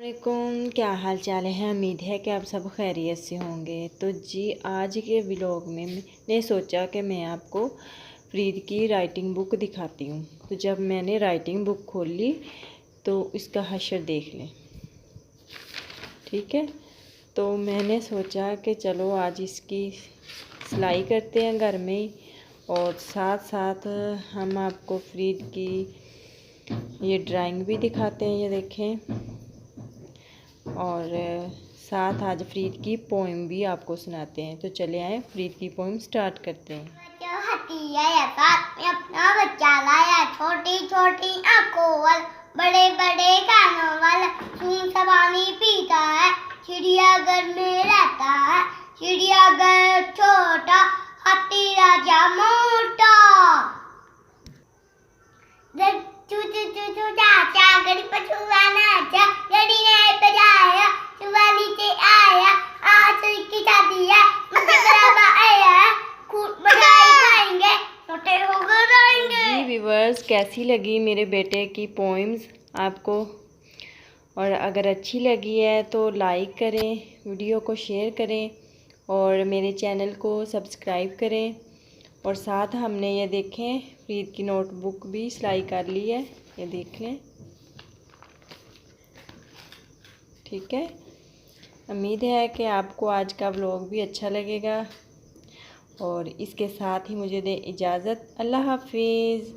वालेकुम, क्या हाल चाल है। उम्मीद है कि आप सब खैरियत से होंगे। तो जी आज के व्लॉग में मैंने सोचा कि मैं आपको फ़रीद की राइटिंग बुक दिखाती हूँ। तो जब मैंने राइटिंग बुक खोली तो इसका हशर देख लें। ठीक है, तो मैंने सोचा कि चलो आज इसकी सिलाई करते हैं घर में ही, और साथ साथ हम आपको फ़रीद की ये ड्राइंग भी दिखाते हैं। ये देखें, और साथ आज फ़रीद की पोएम भी आपको सुनाते हैं। तो चले आए, फ़रीद की पोएम स्टार्ट करते हैं। अपना बच्चा लाया, छोटी छोटी आंखों वाला, बड़े बड़े कानों वाला, खून सा पानी पीता है, चिड़ियाघर में रहता है, चिड़ियाघर छोटा, हाथी राजा मोटा। चू चू चू चू चाचा, गड़ी पछुआ नाचा, गड़ी ने बजाया, चुआ नीचे आया, आज की शादी है, मुझे बराबर आया है, खूब बजाई खाएंगे, छोटे होकर रहेंगे। जी व्यूअर्स, कैसी लगी मेरे बेटे की पोएम्स आपको? और अगर अच्छी लगी है तो लाइक करें, वीडियो को शेयर करें और मेरे चैनल को सब्सक्राइब करें। और साथ हमने ये देखें, फ़रीद की नोटबुक भी सिलाई कर ली है, ये देख लें। ठीक है, उम्मीद है कि आपको आज का व्लॉग भी अच्छा लगेगा। और इसके साथ ही मुझे दे इजाज़त। अल्लाह हाफिज़।